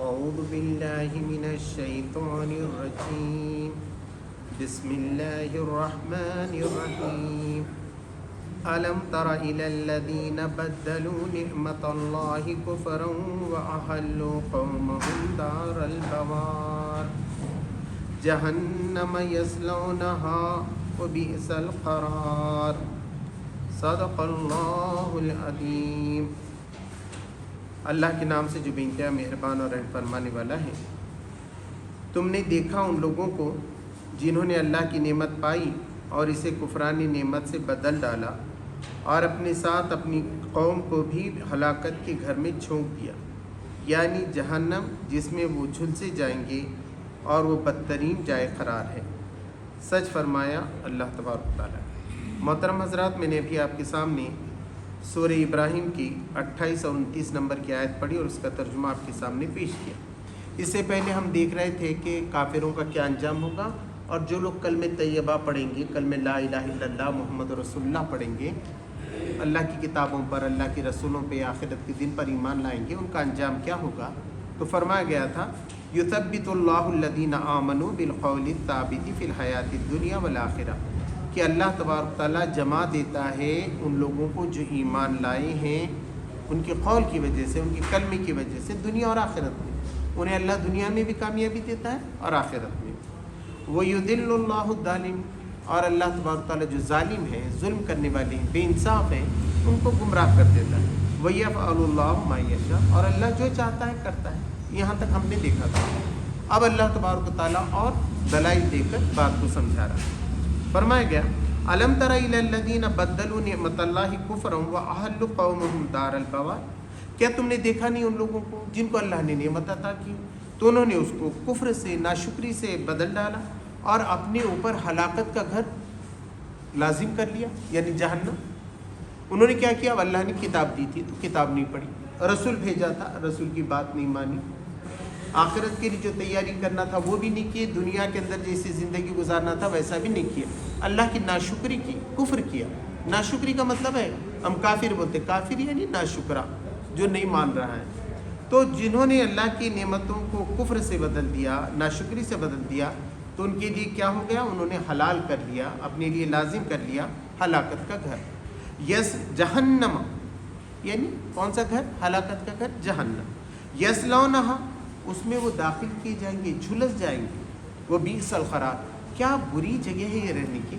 أعوذ بالله من الشيطان الرجيم بسم الله الرحمن الرحيم ألم تر إلى الذين بدلوا نعمة الله كفرا وأحلوا قومهم دار البوار جهنم يصلونها وبئس القرار صدق اللہ العظیم۔ اللہ کے نام سے جو بے انتہا مہربان اور رحم فرمانے والا ہے۔ تم نے دیکھا ان لوگوں کو جنہوں نے اللہ کی نعمت پائی اور اسے کفرانی نعمت سے بدل ڈالا اور اپنے ساتھ اپنی قوم کو بھی ہلاکت کے گھر میں جھونک دیا، یعنی جہنم جس میں وہ جھلسے جائیں گے اور وہ بدترین جائے قرار ہے۔ سچ فرمایا اللہ تبارک تعالیٰ۔ محترم حضرات، میں نے ابھی آپ کے سامنے سورہ ابراہیم کی 28 اور 29 نمبر کی آیت پڑھی اور اس کا ترجمہ آپ کے سامنے پیش کیا۔ اس سے پہلے ہم دیکھ رہے تھے کہ کافروں کا کیا انجام ہوگا، اور جو لوگ کلمہ طیبہ پڑھیں گے، کلمہ لا الہ الا اللہ محمد رسول اللہ پڑھیں گے، اللہ کی کتابوں پر، اللہ کے رسولوں پہ، آخرت کے دن پر ایمان لائیں گے، ان کا انجام کیا ہوگا؟ تو فرمایا گیا تھا یثبت اللہ الذین آمنوا بالقول الثابت فی الحیات الدنیا والآخرہ، کہ اللہ تبارک تعالیٰ جمع دیتا ہے ان لوگوں کو جو ایمان لائے ہیں ان کے قول کی وجہ سے، ان کے کلمے کی وجہ سے، دنیا اور آخرت میں۔ انہیں اللہ دنیا میں بھی کامیابی دیتا ہے اور آخرت میں۔ وَيُضِلُّ اللَّهُ الظَّالِمِينَ، اور اللہ تبارک تعالیٰ جو ظالم ہیں، ظلم کرنے والے ہیں، بے انصاف ہیں، ان کو گمراہ کر دیتا ہے۔ وَيَفْعَلُ اللَّهُ مَا يَشَاءُ، اور اللہ جو چاہتا ہے کرتا ہے۔ یہاں تک ہم نے دیکھا تھا۔ اب اللہ تبارک تعالیٰ اور دلائل دے کر بات کو سمجھا رہا ہے۔ فرمایا گیا الم تر الی الذین بدلوا نعمت اللہ کفرا واحلوا قومهم دار البوار، کیا تم نے دیکھا نہیں ان لوگوں کو جن کو اللہ نے نعمت عطا کی تو انہوں نے اس کو کفر سے، ناشکری سے بدل ڈالا اور اپنے اوپر ہلاکت کا گھر لازم کر لیا، یعنی جہنم۔ انہوں نے کیا کیا؟ اب اللہ نے کتاب دی تھی تو کتاب نہیں پڑھی، رسول بھیجا تھا، رسول کی بات نہیں مانی، آخرت کے لیے جو تیاری کرنا تھا وہ بھی نہیں کی، دنیا کے اندر جیسی زندگی گزارنا تھا ویسا بھی نہیں کیا، اللہ کی ناشکری کی، کفر کیا۔ ناشکری کا مطلب ہے ہم کافر بولتے، کافر یعنی ناشکرا، جو نہیں مان رہا ہے۔ تو جنہوں نے اللہ کی نعمتوں کو کفر سے بدل دیا، ناشکری سے بدل دیا، تو ان کے لیے کیا ہو گیا؟ انہوں نے حلال کر لیا، اپنے لیے لازم کر لیا ہلاکت کا گھر۔ یس جہنم، یعنی کون سا گھر؟ ہلاکت کا گھر، جہنم۔ یصلونہا، اس میں وہ داخل کیے جائیں گے، جھلس جائیں گے۔ وہ بئس القرار، کیا بری جگہ ہے یہ رہنے کی،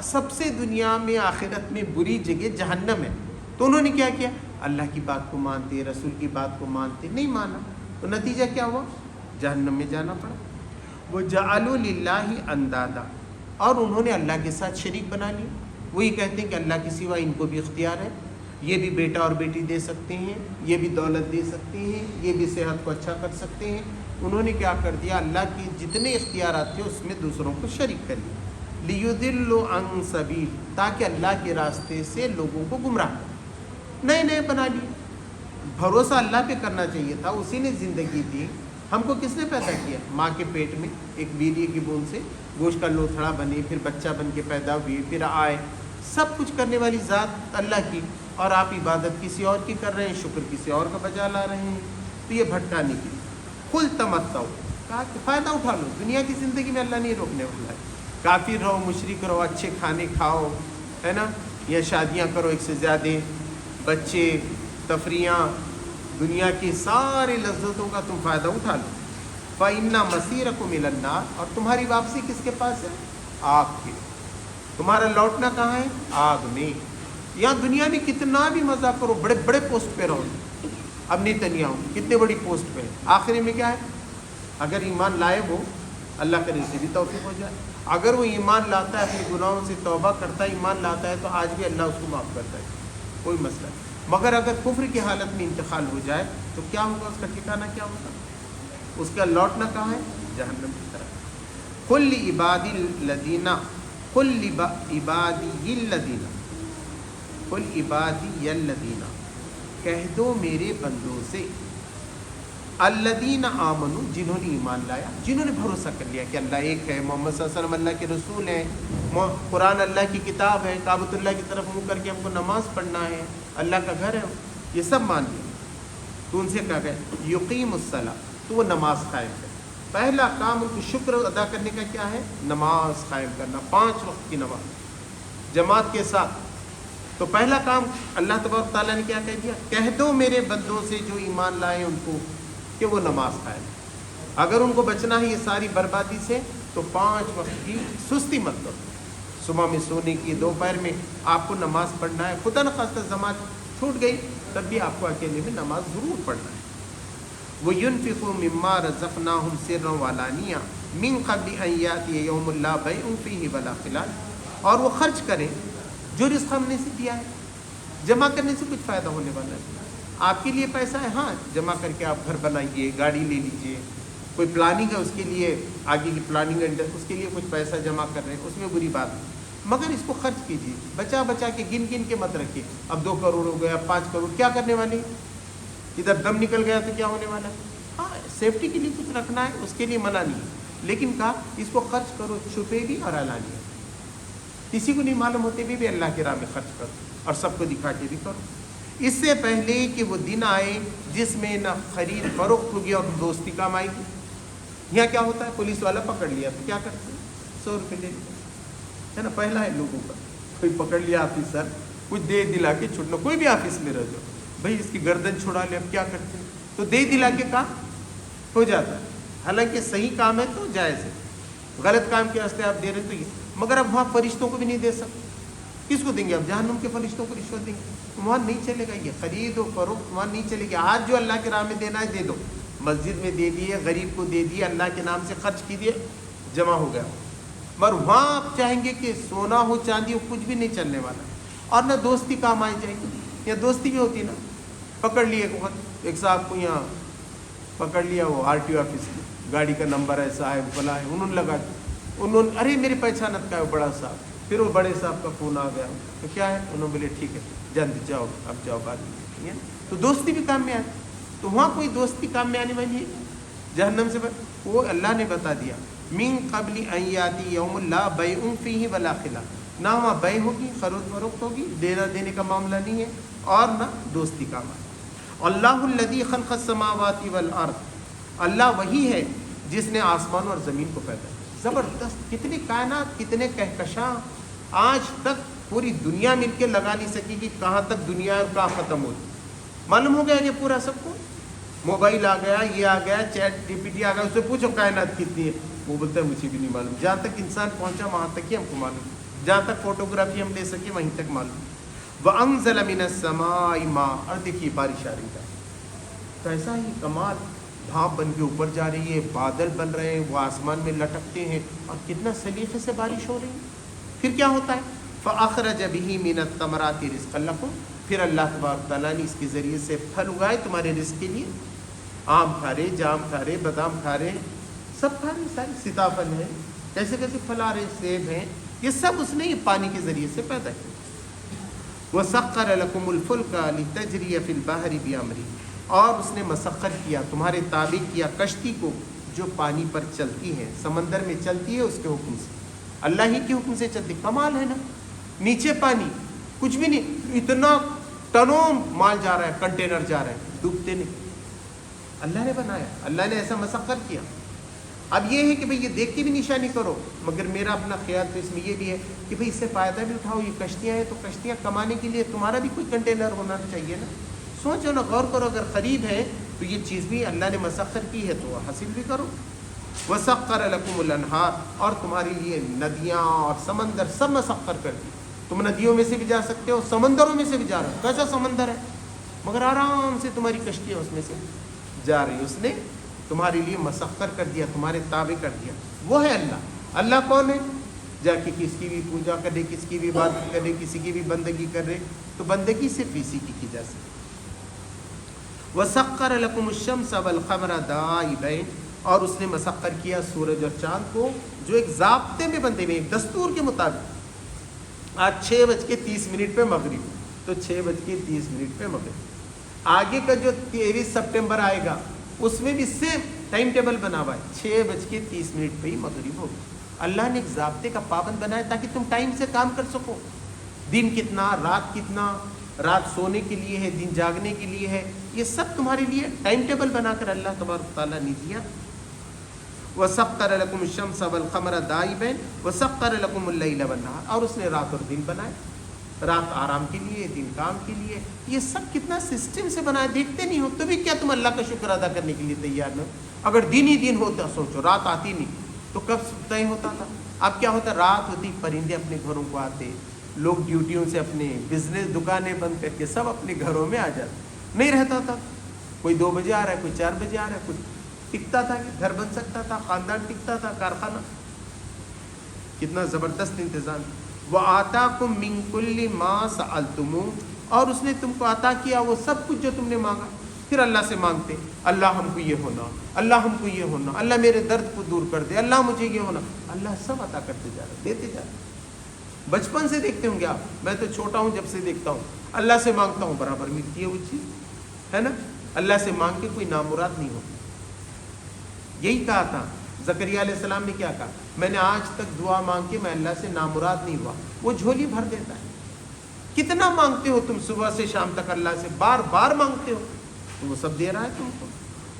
سب سے دنیا میں آخرت میں بری جگہ جہنم ہے۔ تو انہوں نے کیا کیا؟ اللہ کی بات کو مانتے، رسول کی بات کو مانتے، نہیں مانا، تو نتیجہ کیا ہوا؟ جہنم میں جانا پڑا۔ وَجَعَلُوا لِلَّهِ أَنْدَادًا، اور انہوں نے اللہ کے ساتھ شریک بنا لیا۔ وہی کہتے ہیں کہ اللہ کے سوا ان کو بھی اختیار ہے، یہ بھی بیٹا اور بیٹی دے سکتے ہیں، یہ بھی دولت دے سکتے ہیں، یہ بھی صحت کو اچھا کر سکتے ہیں۔ انہوں نے کیا کر دیا؟ اللہ کی جتنے اختیارات تھے اس میں دوسروں کو شریک کر لیا۔ لِيُضِلُّوا عَن سَبِيلِ، تاکہ اللہ کے راستے سے لوگوں کو گمراہ کر، نئے نئے بنا لیے۔ بھروسہ اللہ پہ کرنا چاہیے تھا، اسی نے زندگی دی۔ ہم کو کس نے پیدا کیا؟ ماں کے پیٹ میں ایک بیری کی بوند سے گوشت کا لوتھڑا بنے، پھر بچہ بن کے پیدا ہوئے، پھر آئے۔ سب کچھ کرنے والی ذات اللہ کی، اور آپ عبادت کسی اور کی کر رہے ہیں، شکر کسی اور کا بجا لا رہے ہیں، تو یہ بھٹکانے کی۔ قُلْ تَمَتَّعُوا، کہا کہ فائدہ اٹھا لو، دنیا کی زندگی میں اللہ نہیں روکنے والا ہے۔ کافر رہو، مشرک رہو، اچھے کھانے کھاؤ، ہے نا، یا شادیاں کرو ایک سے زیادہ، بچے، تفریحاں، دنیا کی ساری لذتوں کا تم فائدہ اٹھا لو۔ فَإِنَّ مَصِيرَكُمْ إِلَى النَّارِ، اور تمہاری واپسی کس کے پاس ہے؟ آگ کی۔ تمہارا لوٹنا کہاں ہے؟ آگ میں۔ یہاں دنیا میں کتنا بھی مزہ کرو، بڑے بڑے پوسٹ پہ رہو، اب نیتنیاہو کتنے بڑی پوسٹ پہ ہے، آخری میں کیا ہے؟ اگر ایمان لائے وہ، اللہ کرے سے بھی توفیق ہو جائے، اگر وہ ایمان لاتا ہے، اپنے گناہوں سے توبہ کرتا ہے، ایمان لاتا ہے، تو آج بھی اللہ اس کو معاف کرتا ہے، کوئی مسئلہ نہیں۔ مگر اگر کفر کی حالت میں انتقال ہو جائے تو کیا ہوگا؟ اس کا ٹھکانہ کیا ہوگا؟ اس کا لوٹنا کہاں ہے؟ جہنم کی طرف۔ قُلْ لِعِبَادِيَ الَّذِينَ قُلْ عِبَادِيَ الَّذِينَ، کہہ دو میرے بندوں سے، الذین آمنوا، جنہوں نے ایمان لایا، جنہوں نے بھروسہ کر لیا کہ اللہ ایک ہے، محمد صلی اللہ علیہ وسلم اللہ کے رسول ہیں، قرآن اللہ کی کتاب ہے، کعبۃ اللہ کی طرف منہ کر کے ہم کو نماز پڑھنا ہے، اللہ کا گھر ہے، یہ سب مان لیا۔ تو ان سے کہا گیا یقیم الصلاۃ، تو وہ نماز قائم کرے۔ پہلا کام ان کو شکر ادا کرنے کا کیا ہے؟ نماز قائم کرنا، 5 وقت کی نماز جماعت کے ساتھ۔ تو پہلا کام اللہ تبارک تعالیٰ نے کیا کہہ دیا؟ کہہ دو میرے بندوں سے جو ایمان لائے ان کو کہ وہ نماز قائم۔ اگر ان کو بچنا ہے یہ ساری بربادی سے تو 5 وقت کی سستی مت کرو، صبح میں سونے کی، دوپہر میں آپ کو نماز پڑھنا ہے۔ خدا نخواستہ جماعت چھوٹ گئی تب بھی آپ کو اکیلے میں نماز ضرور پڑھنا ہے۔ وَيُنْفِقُوا مِمَّا رَزَقْنَاهُمْ سِرًّا وَعَلَانِيَةً مِنْ قَبْلِ أَنْ يَأْتِيَ يَوْمٌ لَا بَيْعٌ فِيهِ وَلَا خِلَالٌ، اور وہ خرچ کریں جو رزق ہم نے سے دیا ہے۔ جمع کرنے سے کچھ فائدہ ہونے والا ہے؟ آپ کے لیے پیسہ ہے، ہاں جمع کر کے آپ گھر بنائیے، گاڑی لے لیجئے، کوئی پلاننگ ہے اس کے لیے، آگے کی پلاننگ ہے اس کے لیے کچھ پیسہ جمع کر رہے ہیں، اس میں بری بات نہیں، مگر اس کو خرچ کیجیے، بچا بچا کے، گن گن کے مت رکھیے۔ اب 2 کروڑ ہو گیا، 5 کروڑ، کیا کرنے والے؟ ادھر دم نکل گیا تو کیا ہونے والا ہے؟ ہاں سیفٹی کے لیے کچھ رکھنا ہے، اس کے لیے منع نہیں ہے، لیکن کہا اس کو خرچ کرو، چھپے بھی اور علانیہ، کسی کو نہیں معلوم ہوتے بھی اللہ کی راہ میں خرچ کرو، اور سب کو دکھا کے بھی کرو، اس سے پہلے کہ وہ دن آئے جس میں نہ خرید فروخت ہوگی اور دوستی کام آئے گی۔ یہاں کیا ہوتا ہے؟ پولیس والا پکڑ لیا تو کیا کرتے ہیں؟ 100 روپے لے لیتے ہے نا، پہلا ہے لوگوں کا، کوئی پکڑ لیا آفیسر، کچھ دے دلا کے چھوڑنا، کوئی بھی آفس میں رہ جاؤ بھائی اس کی گردن چھڑا لے، اب کیا کرتے ہیں؟ تو دے دلا کے کام ہو جاتا ہے، حالانکہ صحیح کام ہے تو جائز ہے، غلط کام کے واسطے آپ دے رہے تو یہ، مگر اب وہاں فرشتوں کو بھی نہیں دے سکتے، کس کو دیں گے؟ اب جہنم کے فرشتوں کو رشوت دیں گے، وہاں نہیں چلے گا، یہ خرید و فروخت وہاں نہیں چلے گی۔ آج جو اللہ کے راہ میں دینا ہے دے دو، مسجد میں دے دیے، غریب کو دے دیے، اللہ کے نام سے خرچ کیجیے، جمع ہو گیا۔ مگر وہاں آپ چاہیں گے کہ سونا ہو چاندی ہو، کچھ بھی نہیں چلنے والا، اور نہ دوستی کام آئی جائے گی، یا دوستی بھی ہوتی نا، پکڑ لیے ایک وقت، ایک صاحب کو یہاں پکڑ لیا، وہ RTO آفس کی، گاڑی کا نمبر ایسا ہے فلاں ہے، انہوں نے لگا دیا، انہوں نے ارے میری پہچانت کا ہے وہ بڑا صاحب، پھر وہ بڑے صاحب کا فون آ گیا تو کیا ہے، انہوں نے بولے ٹھیک ہے جلد جاؤ، اب جاؤ بعد میں، تو دوستی بھی کام میں آئی، تو وہاں کوئی دوستی کام میں آنے والی ہے جہنم سے وہ اللہ نے بتا دیا، من قبل ان یاتی یوم لا بیع فیہ ولا خلال، نہ وہاں بیع ہوگی، خرید فروخت ہوگی، دینا دینے کا معاملہ نہیں ہے، اور نہ دوستی کا معاملہ۔ اللہ الذی خلق السماوات والارض، اللہ وہی ہے جس نے آسمان اور زمین کو پیدا کیا۔ زبردست، کتنی کائنات، کتنے کہکشاں، آج تک پوری دنیا مل کے لگا نہیں سکی کہ کہاں تک دنیا اور کہاں ختم ہوتی۔ معلوم ہو گیا کہ پورا سب کو، موبائل آ گیا، یہ آ گیا، چیٹ GPT آ گیا، اس سے پوچھو کائنات کتنی ہے، وہ بولتا ہے مجھے بھی نہیں معلوم۔ جہاں تک انسان پہنچا وہاں تک ہی ہم کو معلوم، جہاں تک فوٹوگرافی ہم لے سکے وہیں تک معلوم۔ وَأَنزَلَ مِنَ السَّمَاءِ مَاءً، اور دیکھیے بارش آ رہی ہے، کیسا ہی کمال، بھاپ بن کے اوپر جا رہی ہے، بادل بن رہے ہیں، وہ آسمان میں لٹکتے ہیں، اور کتنا سلیقے سے بارش ہو رہی ہے۔ پھر کیا ہوتا ہے؟ فَأَخْرَجَ بِهِ مِنَ الثَّمَرَاتِ رِزْقًا لَكُمْ، پھر اللہ تبارک تعالیٰ نے اس کے ذریعے سے پھل اگائے تمہارے رزق کے لیے، آم کھا رہے، جام کھا رہے، بادام کھا رہے، سب کھا رہے، سارے سیتافل ہیں، کیسے کیسے پھل آ رہے، سیب ہیں، یہ سب اس نے پانی کے ذریعے سے پیدا کیا۔ وَسَخَّرَ لَكُمُ الْفُلْكَ لِتَجْرِيَ فِي الْبَحْرِ بِأَمْرِهِ، اور اس نے مسخر کیا، تمہارے تابع کیا کشتی کو جو پانی پر چلتی ہے، سمندر میں چلتی ہے اس کے حکم سے، اللہ ہی کے حکم سے چلتی۔ کمال ہے نا، نیچے پانی، کچھ بھی نہیں، اتنا ٹنوں مال جا رہا ہے، کنٹینر جا رہا ہے، ڈوبتے نہیں، اللہ نے بنایا، اللہ نے ایسا مسخر کیا۔ اب یہ ہے کہ بھئی یہ دیکھ کے بھی نشانی کرو، مگر میرا اپنا خیال تو اس میں یہ بھی ہے کہ بھئی اس سے فائدہ بھی اٹھاؤ، یہ کشتیاں ہیں تو کشتیاں کمانے کے لیے تمہارا بھی کوئی کنٹینر ہونا چاہیے نا، سوچو نا، غور کرو، اگر قریب ہے تو یہ چیز بھی اللہ نے مسخر کی ہے تو حاصل بھی کرو۔ وَسَخَّرَ لَكُمُ الْأَنْهَارَ، اور تمہارے لیے ندیاں اور سمندر سب مسخر کر دی، تم ندیوں میں سے بھی جا سکتے ہو، سمندروں میں سے بھی جا رہے ہو، کیسا سمندر ہے مگر آرام سے تمہاری کشتیاں اس میں سے جا رہی، اس نے تمہارے لیے مسخر کر دیا، تمہارے تابع کر دیا۔ وہ ہے اللہ۔ اللہ کون ہے؟ جا کے کس کی بھی پوجا کرے، کس کی بھی عبادت کرے، کسی کی بھی بندگی کرے تو بندگی صرف اسی کی جا سکتی۔ وَسَخَّرَ لَكُمُ الشَّمْسَ وَالْقَمَرَ دَائِبَيْنِ، اور اس نے مسخر کیا سورج اور چاند کو جو ایک ضابطے میں بندے ہوئے، ایک دستور کے مطابق۔ آج 6:30 پہ مغرب، تو 6:30 پہ مغرب۔ آگے کا جو 23 سپٹمبر آئے گا اس میں بھی سیم ٹائم ٹیبل بنا ہوا ہے، 6:30 پہ ہی مغرب ہوگا۔ اللہ نے ایک ضابطے کا پابند بنایا تاکہ تم ٹائم سے کام کر سکو، دن کتنا، رات کتنا، رات سونے کے لیے ہے، دن جاگنے کے لیے ہے، یہ سب تمہارے لیے ٹائم ٹیبل بنا کر اللہ تبارک تعالیٰ نے دیا۔ وَسَخَّرَ لَكُمُ الشَّمْسَ وَالْقَمَرَ دَائِبَيْنِ وَسَخَّرَ لَكُمُ اللَّيْلَ وَالنَّهَارَ، اور اس نے رات اور دن بنائے، رات آرام کے لیے، دن کام کے لیے۔ یہ سب کتنا سسٹم سے بنایا، دیکھتے نہیں ہو تو بھی کیا تم اللہ کا شکر ادا کرنے کے لیے تیار نہ ہو؟ اگر دن ہی دن ہوتا، سوچو رات آتی نہیں تو کب طے ہوتا تھا؟ اب کیا ہوتا، رات ہوتی پرندے اپنے گھروں کو آتے، لوگ ڈیوٹیوں سے اپنے بزنس دکانیں بند کر کے سب اپنے گھروں میں آ جاتے، نہیں رہتا تھا، کوئی 2 بجے آ رہا ہے، کوئی 4 بجے آ رہا ہے، کوئی ٹکتا تھا کہ گھر بن سکتا تھا، خاندان ٹکتا تھا، کارخانہ۔ کتنا زبردست انتظام۔ وَآتَاكُم مِّن كُلِّ مَا سَأَلْتُمُوهُ، اور اس نے تم کو عطا کیا وہ سب کچھ جو تم نے مانگا۔ پھر اللہ سے مانگتے، اللہ ہم کو یہ ہونا، اللہ ہم کو یہ ہونا، اللہ میرے درد کو دور کر دے، اللہ مجھے یہ ہونا۔ اللہ سب عطا کرتے جا رہے، دیتے جا رہے۔ بچپن سے دیکھتے ہوں گے آپ، میں تو چھوٹا ہوں جب سے دیکھتا ہوں، اللہ سے مانگتا ہوں برابر ملتی ہے وہ چیز، ہے نا؟ اللہ سے مانگ کے کوئی نامراد نہیں ہوتا۔ یہی کہا تھا زکریا علیہ السلام نے، کیا کہا، میں نے آج تک دعا مانگ کے میں اللہ سے نامراد نہیں ہوا، وہ جھولی بھر دیتا ہے۔ کتنا مانگتے ہو تم صبح سے شام تک اللہ سے، بار بار مانگتے ہو تو وہ سب دے رہا ہے تم کو۔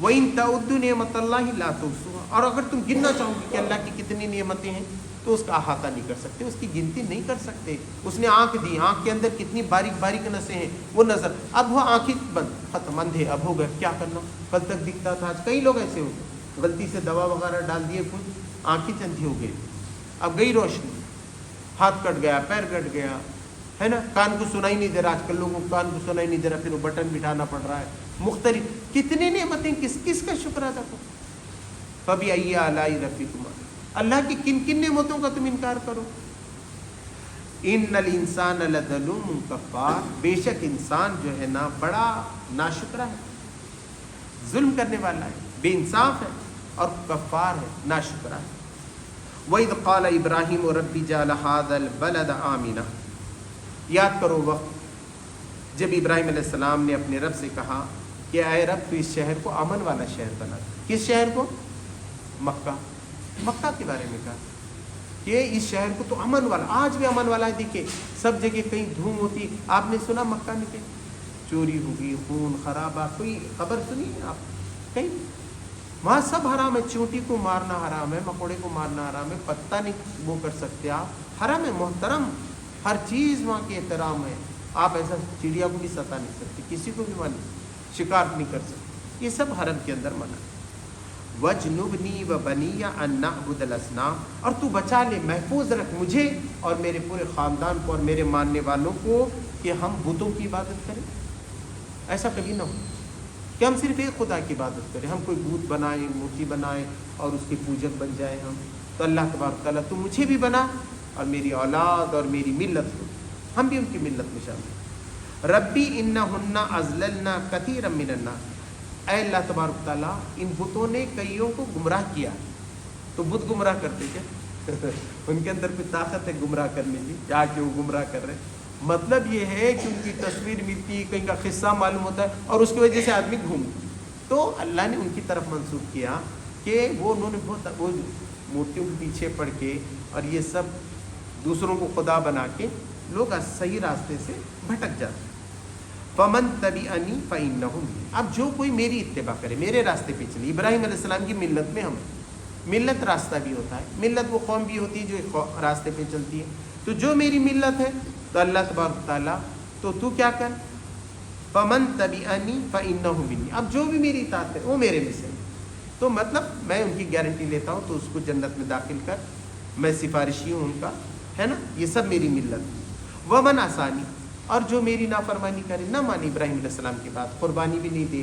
وَإِن تَعُدُّوا نِعْمَتَ اللَّهِ لَا تُحْصُوهَا، اور اگر تم گننا چاہو گے کہ اللہ کی کتنی نعمتیں ہیں تو اس کا احاطہ نہیں کر سکتے، اس کی گنتی نہیں کر سکتے۔ اس نے آنکھ دی، آنکھ کے اندر کتنی باریک باریک نسیں ہیں، وہ نظر، اب وہ آنکھیں بند، ختم، اندھے، اب ہو گئے، کیا کرنا، کل تک دکھتا تھا، آج کئی لوگ ایسے ہو گئے، غلطی سے دوا وغیرہ ڈال دیے کچھ، آنکھیں چندھی ہو گئی، اب گئی روشنی، ہاتھ کٹ گیا، پیر کٹ گیا، ہے نا، کان کو سنائی نہیں دے رہا، آج کل لوگوں کو کان کو سنائی نہیں دے رہا، پھر وہ بٹن بٹھانا پڑ رہا ہے، مختلف کتنی نعمتیں، کس کس کا شکر ادا کرو۔ فَبِأَيِّ آلَاءِ رَبِّكُمَا، اللہ کی کن کن نعمتوں کا تم انکار کرو۔ إِنَّ الْإِنسَانَ لَظَلُومٌ كَفَّارٌ، بے شک انسان جو ہے نا بڑا ناشکرا ہے، ظلم کرنے والا ہے، بے انصاف ہے اور کفار ہے، ناشکرا ہے۔ وَإِذْ قَالَ إِبْرَاهِيمُ رَبِّ اجْعَلْ هَٰذَا الْبَلَدَ آمِنًا، یاد کرو وقت جب ابراہیم علیہ السلام نے اپنے رب سے کہا کہ اے رب تو اس شہر کو امن والا شہر بنا دے۔ کس شہر کو؟ مکہ، مکہ کے بارے میں کہا کہ اس شہر کو تو امن والا، آج بھی امن والا ہے، دیکھیں سب جگہ کہیں دھوم ہوتی، آپ نے سنا مکہ میں کہ چوری ہوگی، خون خرابہ، کوئی خبر سنی ہے آپ کہیں؟ وہاں سب حرام ہے، چونٹی کو مارنا حرام ہے، مکوڑے کو مارنا حرام ہے، پتہ نہیں وہ کر سکتے آپ، حرام ہے، محترم، ہر چیز وہاں کے احترام ہے، آپ ایسا چڑیا کو بھی ستا نہیں سکتے، کسی کو بھی مانی شکار نہیں کر سکتے، یہ سب حرم کے اندر منع ہے۔ وَجْنُبْنِي وَبَنِيَّ أَن نَّعْبُدَ الْأَصْنَامَ، اور تو بچا لے، محفوظ رکھ مجھے اور میرے پورے خاندان کو اور میرے ماننے والوں کو کہ ہم بتوں کی عبادت کریں۔ ایسا کبھی نہ ہو کہ ہم صرف ایک خدا کی عبادت کریں، ہم کوئی بت بنائیں، مورتی بنائیں اور اس کے پوجک بن جائیں ہم، تو اللہ تبارک تعالیٰ تو مجھے بھی بنا اور میری اولاد اور میری ملت کو، ہم بھی ان کی ملت میں شامل ہیں۔ ربی انہن اضللن کثیرا من الناس، اے اللہ تبارک تعالیٰ ان بتوں نے کئیوں کو گمراہ کیا، تو بت گمراہ کرتے کیا ان کے اندر کوئی طاقت ہے گمراہ کرنے کی، کیا کہ وہ گمراہ کر رہے ہیں؟ مطلب یہ ہے کہ ان کی تصویر ملتی، کہیں کا قصہ معلوم ہوتا ہے اور اس کی وجہ سے آدمی گھوم، تو اللہ نے ان کی طرف منسوخ کیا کہ وہ انہوں نے بہت وہ مورتیوں کے پیچھے پڑھ کے اور یہ سب دوسروں کو خدا بنا کے لوگ صحیح راستے سے بھٹک جاتے ہیں۔ فمن تبعنی فإنہ منی، اب جو کوئی میری اتباع کرے، میرے راستے پہ چلے، ابراہیم علیہ السلام کی ملت میں ہم، ملت راستہ بھی ہوتا ہے، ملت وہ قوم بھی ہوتی ہے جو راستے پہ چلتی ہے، تو جو میری ملت ہے تو اللہ تبارک تعالیٰ تو کیا کر، فمن تبعنی فإنہ منی، اب جو بھی میری اطاعت کرے وہ میرے میں سے، تو مطلب میں ان کی گارنٹی لیتا ہوں تو اس کو جنت میں داخل کر، میں سفارشی ہوں ان کا، ہے نا، یہ سب میری ملت۔ ومن عصانی، اور جو میری نافرمانی کرے، نہ مانے ابراہیم علیہ السلام کی بات، قربانی بھی نہیں دے،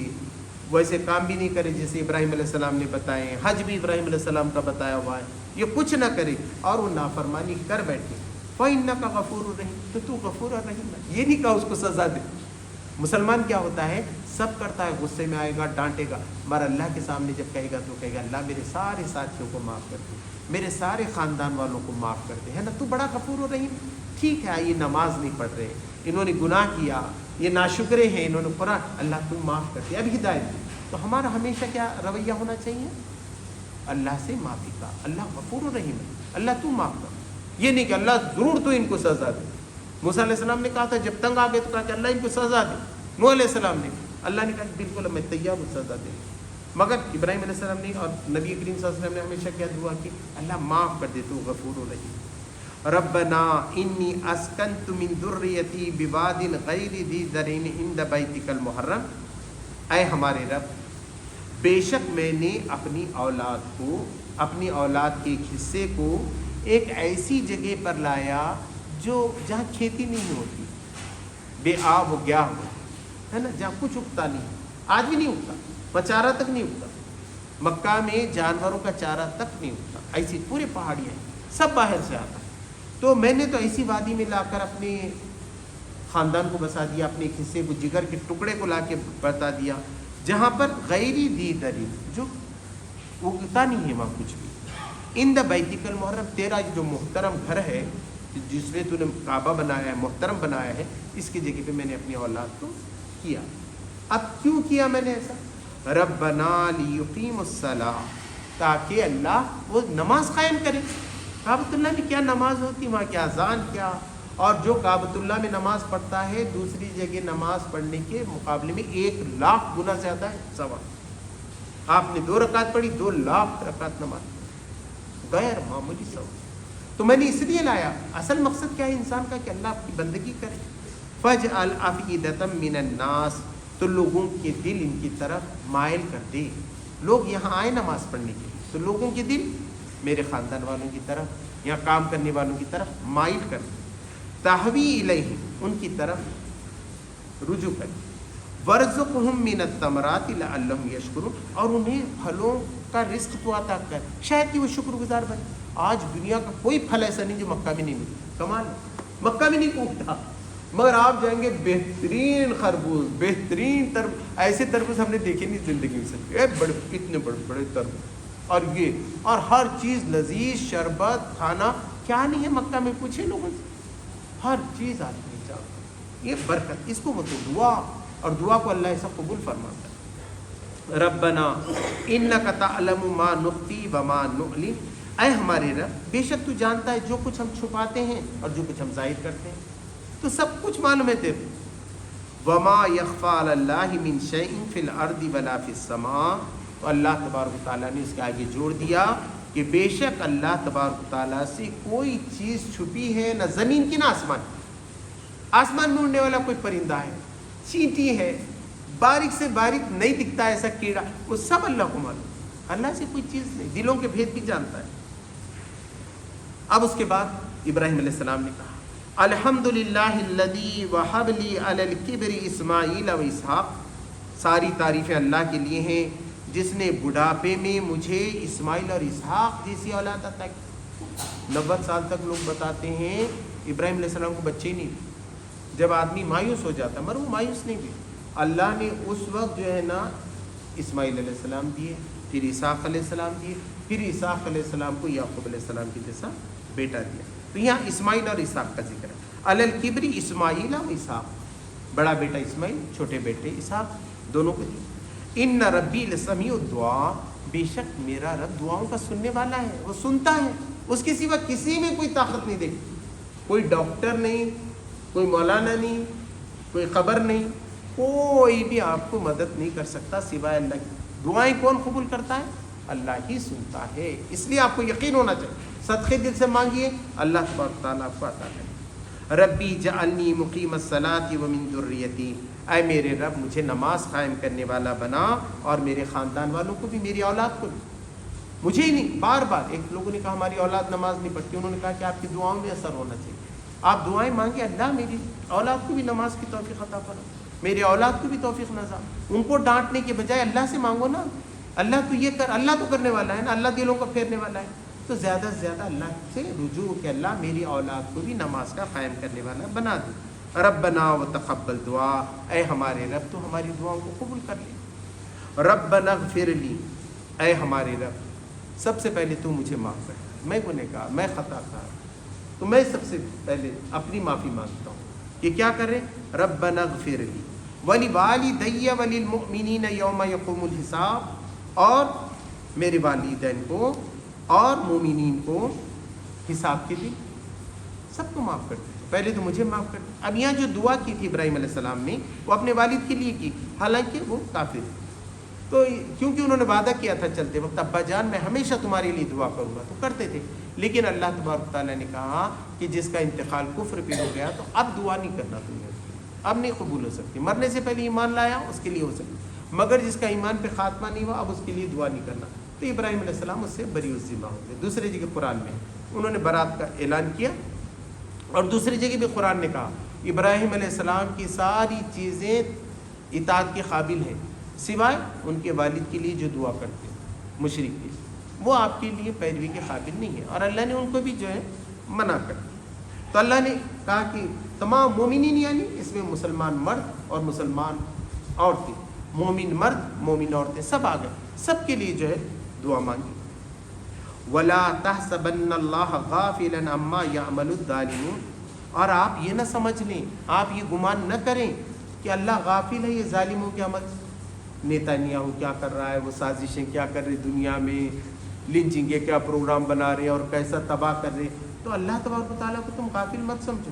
ویسے کام بھی نہیں کرے جیسے ابراہیم علیہ السلام نے بتائے ہیں، حج بھی ابراہیم علیہ السلام کا بتایا ہوا ہے، یہ کچھ نہ کرے اور وہ نافرمانی کر بیٹھے، فإنک غفور الرحیم، تو غفور الرحیم ہے، یہ نہیں کہا اس کو سزا دے۔ مسلمان کیا ہوتا ہے، سب کرتا ہے، غصے میں آئے گا، ڈانٹے گا، مگر اللہ کے سامنے جب کہے گا تو کہے گا اللہ میرے سارے ساتھیوں کو معاف کر دے، میرے سارے خاندان والوں کو معاف کر دے، ہے نا، تو بڑا غفور الرحیم۔ ٹھیک ہے، یہ نماز نہیں پڑھ رہے، انہوں نے گناہ کیا، یہ ناشکرے ہیں، انہوں نے قرآن، اللہ تم معاف کر دے، اب ہدایت دی، تو ہمارا ہمیشہ کیا رویہ ہونا چاہیے، اللہ سے معافی کا، اللہ غفور الرحیم ہے، اللہ تو معاف کر، یہ نہیں کہ اللہ ضرور تو ان کو سزا دے، موسیٰ علیہ السلام نے کہا تھا جب تنگ آ گئے تو کہا کہ اللہ ان کو سزا دے. نوح علیہ السلام نے اللہ نے کہا کہ بالکل میں تیار ہوں سزا دے. مگر ابراہیم علیہ السلام نے اور نبی کریم صلی اللہ علیہ وسلم نے ہمیشہ کیا دعا کی اللہ معاف کر دے تو غفور الرحیم. ربنا انی اسکنت من ذریتی بواد غیر ذی زرع عند بیتک المحرم. اے ہمارے رب بے شک میں نے اپنی اولاد کے ایک حصے کو ایک ایسی جگہ پر لایا جو جہاں کھیتی نہیں ہوتی, بے آب و گیا ہو ہے نا, جہاں کچھ اگتا نہیں, آج بھی نہیں اگتا, چارہ تک نہیں اگتا. مکہ میں جانوروں کا چارہ تک نہیں اگتا, ایسی پورے پہاڑیاں سب باہر سے آتا. تو میں نے تو ایسی وادی میں لا کر اپنے خاندان کو بسا دیا, اپنے ایک حصے کو جگر کے ٹکڑے کو لا کے بتا دیا جہاں پر غیری ذی زرع جو اگتا نہیں ہے وہاں کچھ بھی. عند بیتک المحرم تیرا جو محترم گھر ہے جس میں تو نے کعبہ بنایا ہے, محترم بنایا ہے, اس کی جگہ پہ میں نے اپنی اولاد کو کیا. اب کیوں کیا میں نے ایسا؟ ربنا لیقیموا الصلاۃ, تاکہ اللہ وہ نماز قائم کرے. کعبۃ اللہ میں کیا نماز ہوتی, وہاں کیا اذان کیا, اور جو کعبۃ اللہ میں نماز پڑھتا ہے دوسری جگہ نماز پڑھنے کے مقابلے میں 1,00,000 گنا زیادہ ہے ثواب. آپ نے 2 رکعت پڑھی 2,00,000 رکعت نماز, غیر معمولی ثواب. تو میں نے اس لیے لایا, اصل مقصد کیا ہے انسان کا کہ اللہ آپ کی بندگی کرے. فَاجْعَلْ أَفْئِدَةً مِّنَ النَّاسِ, تو لوگوں کے دل ان کی طرف مائل کر دے. لوگ یہاں آئے نماز پڑھنے کے لیے تو لوگوں کے دل میرے خاندان والوں کی طرف, یہاں کام کرنے والوں کی طرف مائل کر دے. تہوی الیہم, ان کی طرف رجوع کر. وَارْزُقْهُم مِّنَ الثَّمَرَاتِ لَعَلَّهُمْ يَشْكُرُونَ, اور انہیں پھلوں کا رزق تو عطا کر شاید کہ وہ شکر گزار بنے. آج دنیا کا کوئی پھل ایسا نہیں جو مکہ میں نہیں ملتا. کمال ہے, مکہ میں نہیں پوچھتا, مگر آپ جائیں گے بہترین خربوز, بہترین تربوز, ایسے تربوز ہم نے دیکھے نہیں زندگی میں سے, بڑے اتنے بڑے بڑے تربوز, اور یہ اور ہر چیز لذیذ, شربت, کھانا کیا نہیں ہے مکہ میں, پوچھے لوگوں سے, ہر چیز آدمی چاہتا. یہ برکت, اس کو بولتے دعا, اور دعا کو اللہ ایسا قبول فرماتا ہے. ربنا انک تعلم ما نخفی وما نعلن, اے ہمارے رب بے شک تو جانتا ہے جو کچھ ہم چھپاتے ہیں اور جو کچھ ہم ظاہر کرتے ہیں, تو سب کچھ معلوم ہے تیرے. وما یخفی علی اللہ من شیء فی الارض ولا فی السماء, تو اللہ تبارک و تعالیٰ نے اس کے آگے جوڑ دیا کہ بے شک اللہ تبارک و تعالیٰ سے کوئی چیز چھپی ہے نہ زمین کی نہ آسمان. آسمان میں اڑنے والا کوئی پرندہ ہے, چینٹی ہے, باریک سے باریک نہیں دکھتا ایسا کیڑا, وہ سب اللہ کو معلوم. اللہ سے کوئی چیز نہیں, دلوں کے بھید بھی جانتا ہے. اب اس کے بعد ابراہیم علیہ السلام نے کہا الحمدللہ الذی وہب لی علی الکبر اسماعیل و اسحاق, ساری تعریفیں اللہ کے لیے ہیں جس نے بڑھاپے میں مجھے اسماعیل اور اسحاق جیسی اولاد عطا کی. 90 سال تک لوگ بتاتے ہیں ابراہیم علیہ السلام کو بچے ہی نہیں تھے. جب آدمی مایوس ہو جاتا, مگر وہ مایوس نہیں ہوئے. اللہ نے اس وقت جو ہے نا اسماعیل علیہ السلام دیے, پھر اسحاق علیہ السلام دیے, پھر اسحاق علیہ السلام کو یعقوب علیہ السلام کے جیسا بیٹا دیا. تو یہاں اسماعیل اور اسحاق کا ذکر ہے. علی الکبر اسماعیل و اسحاق, بڑا بیٹا اسماعیل, چھوٹے بیٹے اسحاق, دونوں کو دیا. ان ربی لسمیع الدعاء, بے شک میرا رب دعاؤں کا سننے والا ہے, وہ سنتا ہے, اس کے سوا کسی میں کوئی طاقت نہیں دیکھتی. کوئی ڈاکٹر نہیں, کوئی مولانا نہیں, کوئی خبر نہیں, کوئی بھی آپ کو مدد نہیں کر سکتا سوائے اللہ کی. دعائیں کون قبول کرتا ہے؟ اللہ ہی سنتا ہے. اس لیے آپ کو یقین ہونا چاہیے, صدقے دل سے مانگیے, اللہ تبارک و تعالیٰ آپ کو عطا کرے. ربی جعلنی مقیم الصلاۃ ومن ذریتی, اے میرے رب مجھے نماز قائم کرنے والا بنا, اور میرے خاندان والوں کو بھی, میری اولاد کو بھی, مجھے ہی نہیں. بار بار ایک لوگوں نے کہا ہماری اولاد نماز نہیں پڑھتی, انہوں نے کہا کہ آپ کی دعاؤں میں اثر ہونا چاہیے. آپ دعائیں مانگے, اللہ میری اولاد کو بھی نماز کی توفیق عطا فرما, میری اولاد کو بھی توفیق نظر. ان کو ڈانٹنے کے بجائے اللہ سے مانگو نا, اللہ تو یہ کر, اللہ تو کرنے والا ہے نا, اللہ دلوں کو پھیرنے والا ہے. تو زیادہ سے زیادہ اللہ سے رجوع کہ اللہ میری اولاد کو بھی نماز کا قائم کرنے والا بنا دے. ربنا وتقبل دعا, اے ہمارے رب تو ہماری دعاؤں کو قبول کر لے. ربنا اغفر لی, اے ہمارے رب سب سے پہلے تو مجھے معاف کر, میں گنہگار, میں خطا کار, تو میں سب سے پہلے اپنی معافی مانگتا ہوں. یہ کیا کرے؟ ربنا اغفر لی ولوالدی وللمؤمنین یوم یقوم الحساب, اور میرے والدین کو اور مومنین کو حساب کے دن سب کو معاف کر دیتے. پہلے تو مجھے معاف کر دے۔ اب یہاں جو دعا کی تھی ابراہیم علیہ السلام نے وہ اپنے والد کے لیے کی، حالانکہ وہ کافر تھے، تو کیونکہ انہوں نے وعدہ کیا تھا چلتے وقت ابا جان میں ہمیشہ تمہارے لیے دعا کروں گا، تو کرتے تھے، لیکن اللہ تبارک تعالیٰ نے کہا کہ جس کا انتقال کفر پہ ہو گیا تو اب دعا نہیں کرنا تمہیں، اب نہیں قبول ہو سکتی، مرنے سے پہلے ایمان لایا اس کے لیے ہو سکتی، مگر جس کا ایمان پہ خاتمہ نہیں ہوا اب اس کے لیے دعا نہیں کرنا۔ تو ابراہیم علیہ السلام اس سے بری الذمہ ہو گئے۔ دوسری جگہ قرآن میں انہوں نے برات کا اعلان کیا، اور دوسری جگہ بھی قرآن نے کہا ابراہیم علیہ السلام کی ساری چیزیں اطاعت کے قابل ہیں سوائے ان کے والد کے لیے جو دعا کرتے ہیں مشرک کے، وہ آپ کے لیے پیروی کے قابل نہیں ہے، اور اللہ نے ان کو بھی جو ہے منع کر دیا۔ تو اللہ نے کہا کہ تمام مومنین، یعنی اس میں مسلمان مرد اور مسلمان عورتیں، مومن مرد مومن عورتیں سب آ گئے، سب کے لیے جو ہے دعا مانگی۔ وَلَا تَحْسَبَنَّ اللَّهَ غَافِلًا عَمَّا يَعْمَلُ الظَّالِمُونَ، اور آپ یہ نہ سمجھ لیں، آپ یہ گمان نہ کریں کہ اللہ غافل ہے یہ ظالموں کے عمل۔ نیتانیاہو کیا کر رہا ہے، وہ سازشیں کیا کر رہے دنیا میں، لنچنگ کے کیا پروگرام بنا رہے ہیں اور کیسا تباہ کر رہے، تو اللہ تبارک و تعالیٰ کو تم غافل مت سمجھو۔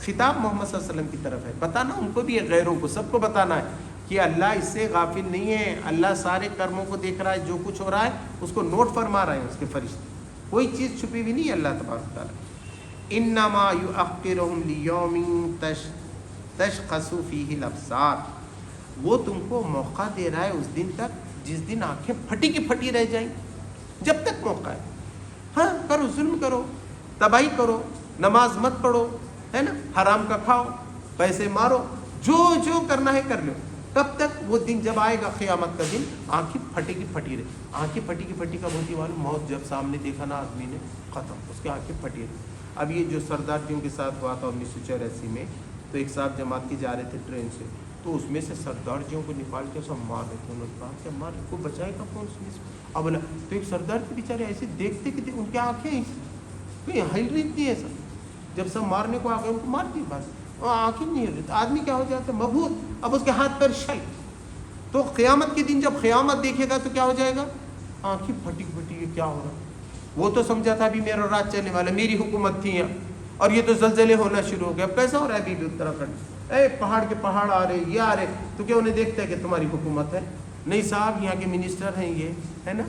خطاب محمد صلی اللہ علیہ وسلم کی طرف ہے، بتانا ان کو بھی ہے، غیروں کو، سب کو بتانا ہے کہ اللہ اس سے غافل نہیں ہے، اللہ سارے کرموں کو دیکھ رہا ہے، جو کچھ ہو رہا ہے اس کو نوٹ فرما رہے ہیں اس کے فرشتے، کوئی چیز چھپی ہوئی نہیں ہے اللہ تبارک و تعالیٰ۔ انما یؤخرہم لیوم تشخص فیہ الابصار، وہ تم کو موقع دے رہا ہے اس دن تک جس دن آنکھیں پھٹی کی پھٹی رہ جائیں، جب تک موقع ہے۔ ہاں کرو، ظلم کرو، تباہی کرو، نماز مت پڑھو، ہے نا، حرام کا کھاؤ، پیسے مارو، جو جو کرنا ہے کر لو، کب تک؟ وہ دن جب آئے گا قیامت کا دن، آنکھیں پھٹی کی پھٹی رہے۔ آنکھیں پھٹی کی پھٹی کا ہوتی معلوم، موت جب سامنے دیکھا نا آدمی نے، ختم، اس کی آنکھیں پھٹی رہی۔ اب یہ جو سردار جیوں کے ساتھ ہوا تھا 1984 میں، تو ایک صاحب جماعت کی جا رہے تھے ٹرین سے، تو اس میں سے سردار جیوں کو نکال کے سب مار رہے تھے، انہوں نے کہا کہ مار کو بچائے گا کون اس میں سے؟ اب بولا تو ایک سردار کے بیچارے ایسے دیکھتے کہ ان کی آنکھیں کوئی ہل رہی تھی ایسا، جب سب مارنے کو آ گئے ان کو مار دی بس، اور آنکھیں نہیں ہل رہی، تو آدمی کیا ہو جاتا ہے مبہوت، اب اس کے ہاتھ پر شل۔ تو قیامت کے دن جب قیامت دیکھے گا تو کیا ہو جائے گا؟ آنکھیں پھٹی پھٹی، یہ کیا ہو رہا ہے؟ وہ تو سمجھا تھا ابھی میرا راج چلنے والا، میری حکومت تھی یہاں، اور یہ تو زلزلے ہونا شروع ہو گئے، اب کیسا ہو رہا ہے ابھی اتراکھنڈ، اے پہاڑ کے پہاڑ آ رہے، یہ آ رہے، تو کیا انہیں دیکھتا ہے کہ تمہاری حکومت ہے؟ نہیں صاحب یہاں کے منسٹر ہیں یہ، ہے نا،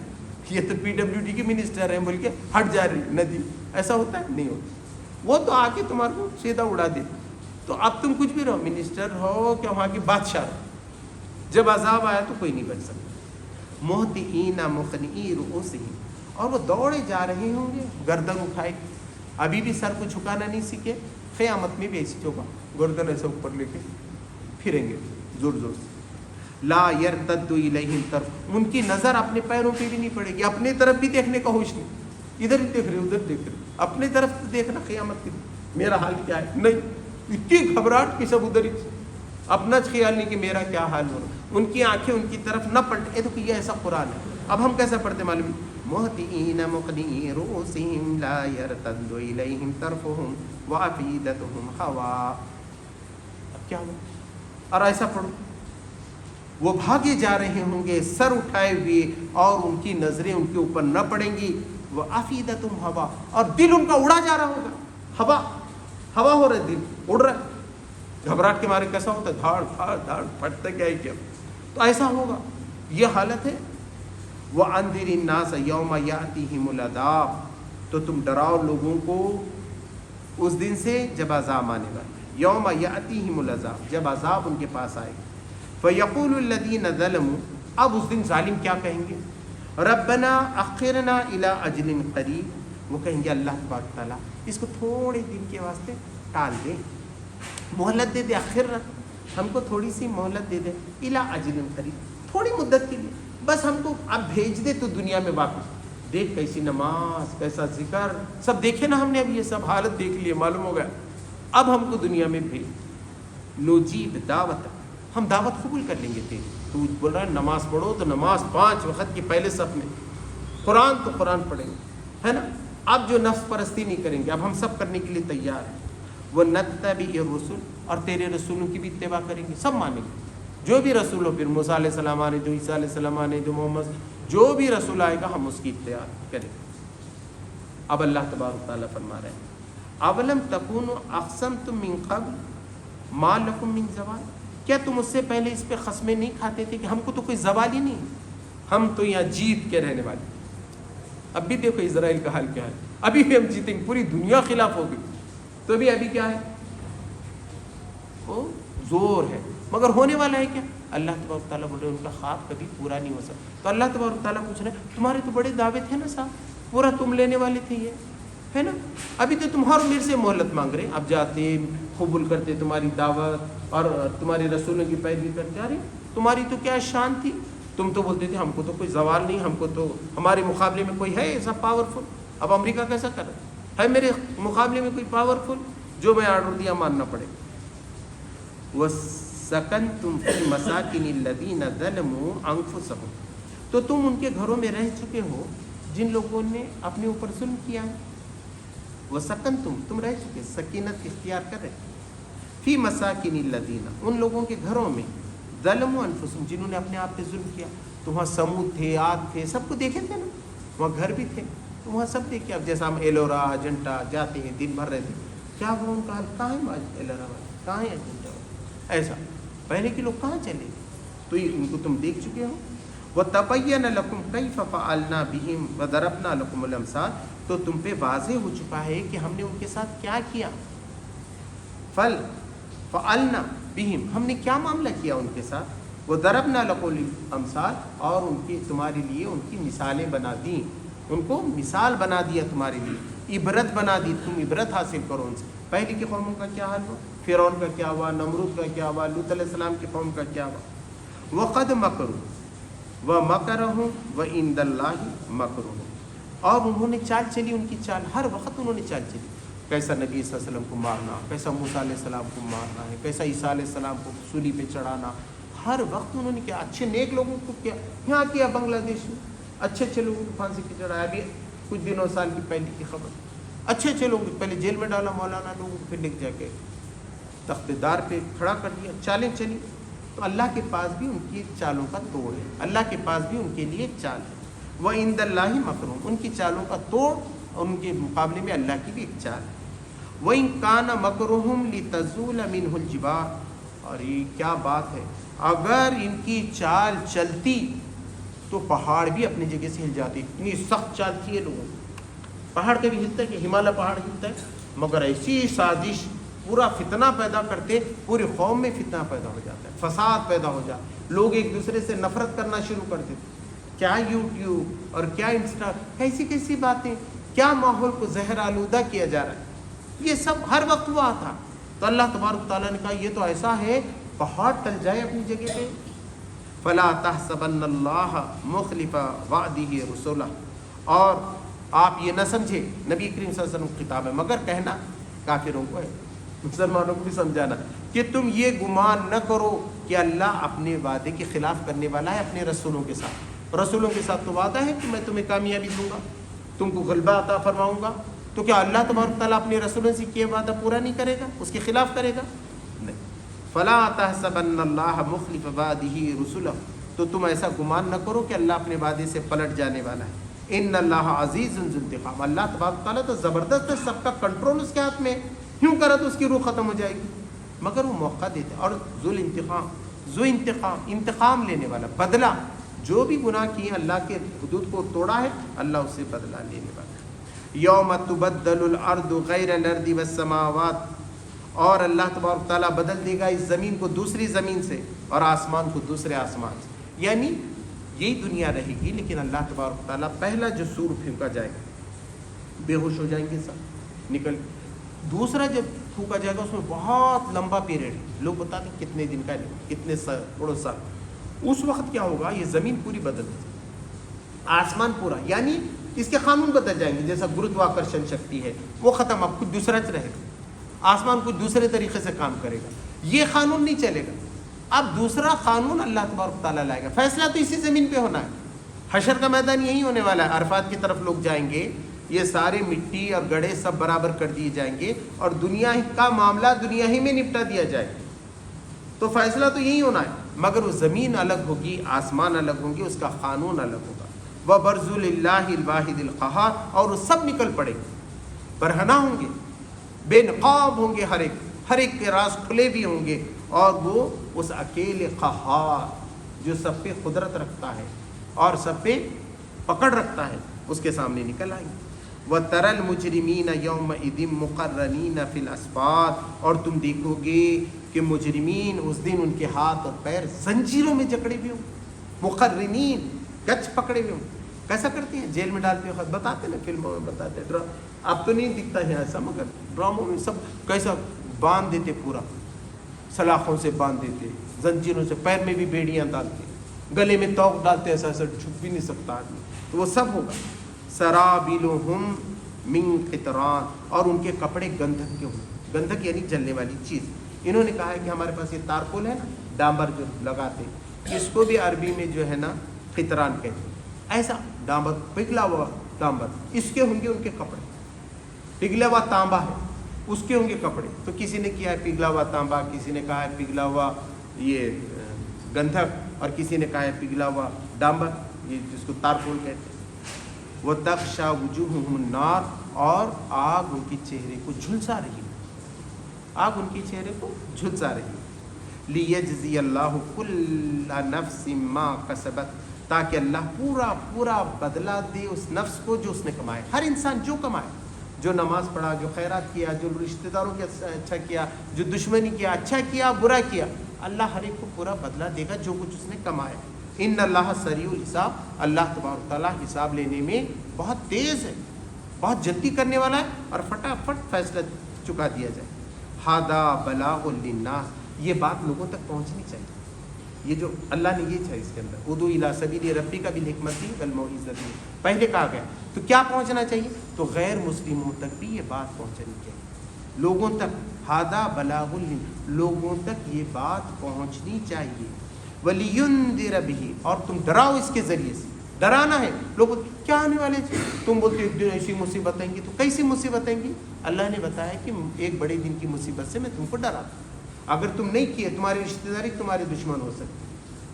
یہ تو PWD کے منسٹر ہیں بول کے ہٹ جا رہی ندی، ایسا ہوتا ہے؟ نہیں ہوتا، وہ تو آ کے تمہارے کو سیدھا اڑا دے۔ تو اب تم کچھ بھی رہو، منسٹر ہو کہ وہاں کے بادشاہ رہو، جب عذاب آیا تو کوئی نہیں بچ سکتا۔ مہطعین مقنعی رؤوسہم، اور وہ دوڑے جا رہے ہوں گے گردن اٹھائے، ابھی بھی سر کو جھکانا نہیں سیکھے، قیامت میں بھی ایسی ہوگا، گردن ایسے اوپر لے کے پھریں گے زور زور سے۔ لا یرتد الیہم طرف، ان کی نظر اپنے پیروں پہ بھی نہیں پڑے گی، اپنے طرف بھی دیکھنے کا ہوش نہیں، ادھر ہی دیکھ رہے ادھر دیکھ رہے، اپنے طرف دیکھنا قیامت کے دن میرا حال کیا ہے، نہیں، اتنی گھبراہٹ کی سب ادھر ہی، اپنا خیال نہیں کہ میرا کیا حال ہو رہا، ان کی آنکھیں ان کی طرف نہ پلٹے۔ تو یہ ایسا قرآن ہے، اب ہم کیسا پڑھتے معلوم؟ مہطعین مقنعی رؤوسہم لا یرتد الیہم طرفہم وافئدتہم ہوا، اب کیا ہوا؟ اور ایسا پڑھو، وہ بھاگے جا رہے ہوں گے سر اٹھائے ہوئے، اور ان کی نظریں ان کے اوپر نہ پڑیں گی، وافئدتہم ہوا، اور دل ان کا اڑا جا رہا ہوگا، ہوا ہوا ہو رہا ہے، دل اڑ رہا ہے، گھبراہٹ کے مارے کیسا ہوتا ہے، دھاڑ دھاڑ دھاڑ پھٹتا کیا ہے کیا، تو ایسا ہوگا، یہ حالت ہے۔ وَأَنذِرِ النَّاسَ يَوْمَ يَأْتِيهِمُ الْعَذَابُ، تو تم ڈراؤ لوگوں کو اس دن سے جب عذاب آنے والا ہے، یوم یأتیہم العذاب، جب عذاب ان کے پاس آئے گا، فَيَقُولُ الَّذِينَ ظَلَمُوا، اب اس دن ظالم کیا کہیں گے؟ رَبَّنَا أَخِّرْنَا إِلَىٰ أَجْلٍ قَرِيبٍ، وہ کہیں گے اللہ تبارک تعالیٰ اس کو تھوڑے دن کے واسطے ٹال دے، مہلت دے دے، اخرنا، ہم کو تھوڑی سی مہلت دے دے، اِلیٰ أَجْلٍ قَرِیب، تھوڑی مدت کے لیے، بس ہم کو اب بھیج دے تو دنیا میں واپس، دیکھ کیسی نماز، کیسا ذکر، سب دیکھے نا ہم نے، اب یہ سب حالت دیکھ لیے، معلوم ہو گیا، اب ہم کو دنیا میں بھیج، نجیب دعوت، ہم دعوت قبول کر لیں گے تیری، تو بول رہا ہے نماز پڑھو تو نماز 5 وقت کی پہلے صف میں، قرآن تو قرآن پڑھیں گے، ہے نا، اب جو نفس پرستی نہیں کریں گے، اب ہم سب کرنے کے لیے تیار ہیں، وَنَتَّبِعِ الرُّسُلَ، اور تیرے رسولوں کی بھی اتباع کریں گے، سب مانیں گے، جو بھی رسول ہو، پھر موسیٰ علیہ السلام آنے دو، عیسیٰ علیہ السلام آنے دو، محمد، جو بھی رسول آئے گا ہم اس کی اتباع کریں گے۔ اب اللہ تبارک تعالیٰ فرما رہے ہیں اولم تکونوا اقسمتم من قبل ما لکم من زوال، کیا تم اس سے پہلے اس پہ قسمیں نہیں کھاتے تھے کہ ہم کو تو کوئی زوال ہی نہیں، ہم تو یہاں جیت کے رہنے والے. اب بھی دیکھو اسرائیل کا حال کیا ہے، ابھی بھی ہم جیتیں گے، پوری دنیا خلاف ہوگی تو بھی ابھی کیا ہے، وہ زور ہے، مگر ہونے والا ہے کیا؟ اللہ تبارک تعالیٰ بولے ان کا خواب کبھی پورا نہیں ہو سکتا. تو اللہ تبارک تعالیٰ پوچھ رہے ہیں تمہارے تو بڑے دعوے تھے نا صاحب، پورا تم لینے والے تھے یہ ہے نا، ابھی تو تمہارے میرے سے مہلت مانگ رہے، اب جاتے قبول کرتے تمہاری دعوت اور تمہارے رسولوں کی پیروی کرتے. ارے تمہاری تو کیا شان تھی، تم تو بولتے تھے ہم کو تو کوئی زوال نہیں، ہم کو تو ہمارے مقابلے میں کوئی ہے ایسا پاورفل. اب امریکہ کیسا کر رہا ہے میرے مقابلے میں کوئی پاورفل، جو میں آرڈر دیا ماننا پڑے. وَسَكَنْتُمْ فِي مَسَاكِنِ الَّذِينَ ظَلَمُوا أَنفُسَهُمْ، تو تم ان کے گھروں میں رہ چکے ہو جن لوگوں نے اپنے اوپر ظلم کیا ہے. وَسَكَنْتُمْ، تم رہ چکے، سکینت اختیار کر رہے. فی مساکن الذین، ان لوگوں کے گھروں میں، ظلموا انفسهم، جنہوں نے اپنے آپ پہ ظلم کیا. تو وہاں سمود تھے، عاد تھے، سب کو دیکھے تھے نا، وہاں گھر بھی تھے تو وہاں سب دیکھے. اب جیسا ہم ایلورا اجنٹا جاتے ہیں دن بھر رہتے، کیا وہ ان کا حال کہاں ہے، ایلورا والے کہاں ہے، اجنٹا والے، ایسا پہلے کے لوگ کہاں چلے، تو ان کو تم دیکھ چکے ہو. وَتَبَيَّنَ لَكُمْ كَيْفَ فَعَلْنَا بِهِمْ وَضَرَبْنَا لَكُمُ الْأَمْثَالَ، تو تم پہ واضح ہو چکا ہے کہ ہم نے ان کے ساتھ کیا کیا. فعلنا بہم، ہم نے کیا معاملہ کیا ان کے ساتھ. وضربنا لكم الامثال، اور ان کی تمہارے لیے ان کی مثالیں بنا دیں، ان کو مثال بنا دیا تمہارے لیے، عبرت بنا دی، تم عبرت حاصل کرو ان سے. پہلے کی قوموں کا کیا حال ہوا، فرعون کا کیا ہوا، نمرود کا کیا ہوا، لوط علیہ السلام کی قوم کا کیا ہوا. وقد مکروا ومکرهم وعند اللہ مکرهم، اور انہوں نے چال چلی ان کی چال، ہر وقت انہوں نے چال چلی. کیسا نبی صلی اللہ علیہ وسلم کو مارنا، کیسا موسیٰ علیہ السلام کو مارنا ہے، کیسا عیسیٰ علیہ السلام کو سولی پہ چڑھانا، ہر وقت انہوں نے کیا. اچھے نیک لوگوں کو کیا یہاں کیا، بنگلہ دیش میں اچھے اچھے لوگوں کو پھانسی پہ چڑھایا. ابھی کچھ دنوں سال کی پہلے کی خبر، اچھے اچھے لوگوں کو پہلے جیل میں ڈالا مولانا لوگوں کو، پھر لکھ جا کے تخت دار پہ کھڑا کر دیا، چالیں چلی. تو اللہ کے پاس بھی ان کی چالوں کا توڑ ہے، اللہ کے پاس بھی ان کے لیے ایک چال ہے. وعند اللہ مکرهم، ان کی چالوں کا توڑ اور ان کے مقابلے میں اللہ کی بھی ایک چال ہے. وَإِن كَانَ مَكْرُهُمْ لِتَزُولَ مِنْهُ الْجِبَالُ، اور یہ کیا بات ہے، اگر ان کی چال چلتی تو پہاڑ بھی اپنی جگہ سے ہل جاتے. اتنی سخت چال تھی یہ لوگوں، پہاڑ کبھی ہلتا ہے کہ ہمالیہ پہاڑ ہلتا ہے، مگر ایسی سازش پورا فتنہ پیدا کرتے، پوری قوم میں فتنہ پیدا ہو جاتا ہے، فساد پیدا ہو جاتا ہے، لوگ ایک دوسرے سے نفرت کرنا شروع کر دیتے. کیا یوٹیوب اور کیا انسٹا، کیسی کیسی باتیں، کیا ماحول کو زہر آلودہ کیا جا رہا ہے، یہ سب ہر وقت ہوا تھا. تو اللہ تبارک تعالیٰ نے کہا یہ تو ایسا ہے پہاڑ ٹل جائے اپنی جگہ پہ. فلا تحسبن اللہ مخلف وعدہ رسولہ، اور آپ یہ نہ سمجھے، نبی کریم صلی اللہ علیہ وسلم خطاب ہے، مگر کہنا کافروں کو ہے، مسلمانوں کو بھی سمجھانا کہ تم یہ گمان نہ کرو کہ اللہ اپنے وعدے کے خلاف کرنے والا ہے اپنے رسولوں کے ساتھ. رسولوں کے ساتھ تو وعدہ ہے کہ میں تمہیں کامیابی دوں گا، تم کو غلبہ عطا فرماؤں گا. تو کیا اللہ تبارک تعالیٰ اپنے رسولوں سے کیا وعدہ پورا نہیں کرے گا، اس کے خلاف کرے گا؟ نہیں. فلا تحسبن اللہ مخلف وعدہ رسولہ، تو تم ایسا گمان نہ کرو کہ اللہ اپنے وعدے سے پلٹ جانے والا ہے. ان اللہ عزیز ذو انتقام، اللہ تبارک تعالیٰ تو زبردست ہے، سب کا کنٹرول اس کے ہاتھ میں، کیوں کرا تو اس کی روح ختم ہو جائے گی، مگر وہ موقع دیتے. اور ذو انتقام، ذو انتقام، انتقام لینے والا، بدلہ، جو بھی گناہ کیے اللہ کے حدود کو توڑا ہے اللہ اس سے بدلہ لینے والا ہے. یوم تبدل الارض غیر الارض والسماوات، اور اللہ تبارک تعالیٰ بدل دے گا اس زمین کو دوسری زمین سے اور آسمان کو دوسرے آسمان سے. یعنی یہی دنیا رہے گی، لیکن اللہ تبارک تعالیٰ پہلا جو سور پھونکا جائے گا بے ہوش ہو جائیں گے سب نکل، دوسرا جب پھونکا جائے گا اس میں بہت لمبا پیریڈ، لوگ بتاتے ہیں کتنے دن کا، کتنے کروڑوں سال. اس وقت کیا ہوگا، یہ زمین پوری بدل جائے گی، آسمان پورا، یعنی اس کے قانون بدل جائیں گے. جیسا گرودواکرشن شکتی ہے وہ ختم، اب کچھ دوسرا رہے گا، آسمان کچھ دوسرے طریقے سے کام کرے گا، یہ قانون نہیں چلے گا. اب دوسرا قانون اللہ تبارک تعالیٰ لائے گا، فیصلہ تو اسی زمین پہ ہونا ہے. حشر کا میدان یہی ہونے والا ہے، عرفات کی طرف لوگ جائیں گے، یہ سارے مٹی اور گڑھے سب برابر کر دیے جائیں گے اور دنیا کا معاملہ دنیا ہی میں نپٹا دیا جائے گا. تو فیصلہ تو یہی ہونا ہے، مگر وہ زمین الگ ہوگی، آسمان الگ ہوں گے، اس کا قانون الگ ہوگا. وَبَرْزُ لِلَّهِ الْوَاحِدِ الْقَهَّارِ، اور وہ سب نکل پڑیں گے، برہنہ ہوں گے. بے نقاب ہوں گے، ہر ایک کے راز کھلے بھی ہوں گے، اور وہ اس اکیلے قہار جو سب پہ قدرت رکھتا ہے اور سب پہ پکڑ رکھتا ہے اس کے سامنے نکل آئیں گے۔ وَتَرَى الْمُجْرِمِينَ يَوْمَئِذٍ مُقَرَّنِينَ فِي الْأَصْفَادِ، اور تم دیکھو گے کہ مجرمین اس دن ان کے ہاتھ اور پیر زنجیروں میں جکڑے ہوئے ہوں، مقرنین گچ پکڑے ہوئے ہوں۔ کیسا کرتے ہیں؟ جیل میں ڈالتے ہیں، بتاتے نا فلموں میں بتاتے ہیں، اب تو نہیں دکھتا ہے ایسا، مگر ڈراموں میں سب کیسا باندھ دیتے، پورا سلاخوں سے باندھ دیتے، زنجیروں سے، پیر میں بھی بیڑیاں ڈالتے، گلے میں توق ڈالتے، ایسا ایسا چھپ بھی نہیں سکتا آدمی، تو وہ سب ہوگا۔ سرابیلہم من قطران، اور ان کے کپڑے گندھک کے ہوں، گندھک یعنی جلنے والی چیز۔ انہوں نے کہا ہے کہ ہمارے پاس یہ تارپول ہے نا، ڈامبر جو لگاتے، اس کو بھی عربی میں جو ہے نا قطران کہتے ہیں، ایسا ڈامبر، پگھلا ہوا ڈامبر، اس کے ہوں گے ان کے کپڑے، پگھلا ہوا تانبا ہے اس کے ہوں گے کپڑے۔ تو کسی نے کیا ہے پگھلا ہوا تانبا، کسی نے کہا ہے پگھلا ہوا یہ گندھک، اور کسی نے کہا ہے پگھلا ہوا ڈامبر، یہ جس کو تارپول کہتے ہیں۔ وَتَغْشَى وُجُوهُهُمُ النَّارُ، اور آگ ان کے چہرے کو جھلسا رہی ہے، آگ ان کے چہرے کو جھلسا رہی ہے۔ لِيَجْزِيَ اللَّهُ كُلَّ نَفْسٍ مَا كَسَبَتْ، تاکہ اللہ پورا بدلہ دے اس نفس کو جو اس نے کمائے، ہر انسان جو کمائے، جو نماز پڑھا، جو خیرات کیا، جو رشتہ داروں کے اچھا کیا، جو دشمنی کیا، اچھا کیا برا کیا، اللہ ہر ایک کو پورا بدلہ دے گا جو کچھ اس نے کمایا۔ ان اللہ سریع الحساب، اللہ تبارک تعالیٰ حساب لینے میں بہت تیز ہے، بہت جلدی کرنے والا ہے، اور فٹافٹ فیصلہ چکا دیا جائے۔ ھذا بلاغ للناس، یہ بات لوگوں تک پہنچنی چاہیے، یہ جو اللہ نے یہ ہے اس کے اندر، ادعو الی سبیل ربک بالحکمۃ والموعظۃ، پہلے کہا گیا، تو کیا پہنچنا چاہیے؟ تو غیر مسلموں تک بھی یہ بات پہنچنی چاہیے، لوگوں تک، ھذا بلاغ لوگوں تک یہ بات پہنچنی چاہیے۔ وَلِيُنذِرَ بِهِ، اور تم ڈراؤ اس کے ذریعے سے، ڈرانا ہے لوگوں، کیا آنے والے تھے، تم بولتے ایک دن ایسی مصیبت آئیں گی، تو کیسی مصیبت آئیں گی؟ اللہ نے بتایا کہ ایک بڑے دن کی مصیبت سے میں تم کو ڈراتا ہوں، اگر تم نہیں کیے، تمہاری رشتہ داری تمہارے دشمن ہو سکتے،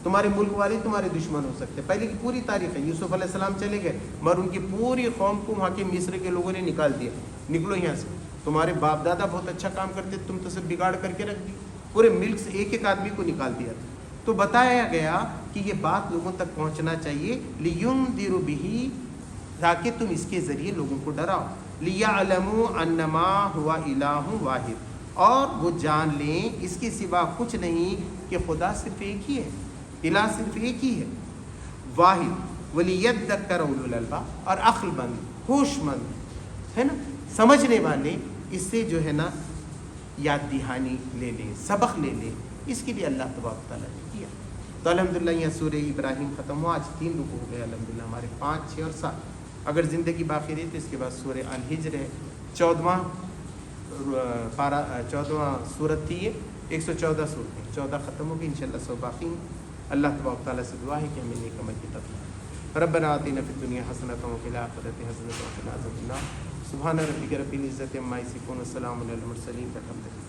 تمہارے ملک والے تمہارے دشمن ہو سکتے۔ پہلے کی پوری تاریخ ہے، یوسف علیہ السلام چلے گئے، مگر ان کی پوری قوم کو وہاں کے مصر کے لوگوں نے نکال دیا، نکلو یہاں سے، تمہارے باپ دادا بہت اچھا کام کرتے، تم تو سب بگاڑ کر کے رکھ دی، پورے ملک سے ایک ایک آدمی کو نکال دیا۔ تو بتایا گیا کہ یہ بات لوگوں تک پہنچنا چاہیے، لِيُنذِرُ بِهِ، تاکہ تم اس کے ذریعے لوگوں کو ڈراؤ، لِيَعْلَمُوا أَنَّمَا هُوَ إِلَٰهٌ وَاحِدٌ، اور وہ جان لیں اس کے سوا کچھ نہیں کہ خدا صرف ایک ہی ہے، الہ صرف ایک ہی ہے، واحد۔ وَلِيَذَّكَّرَ أُولُو الْأَلْبَابِ، اور عقل مند، ہوش مند ہے نا، سمجھنے والے اس سے جو ہے نا یاد دہانی لے لیں، سبق لے لیں، اس کے لیے اللہ تبارک تعالیٰ نے کیا۔ تو الحمدللہ یہ سورہ ابراہیم ختم ہوا، آج 3 رکوع ہو گئے الحمدللہ ہمارے، 5، 6 اور 7۔ اگر زندگی باقی رہی تو اس کے بعد سورہ الحجر ہے، 14واں سورت تھی یہ، 114 سورتیں، 14 ختم ہو گئی، انشاءاللہ 100 باقی ہیں۔ اللہ تبارک تعالیٰ سے دعا ہے کہ ہمیں نیک عمل کی توفیق۔ ربنا آتنا فی الدنیا حسنۃ وفی الآخرۃ حسنۃ وقنا عذاب النار۔ سبحان ربک رب العزۃ عما یصفون، وسلام علی المرسلین، والحمد للہ۔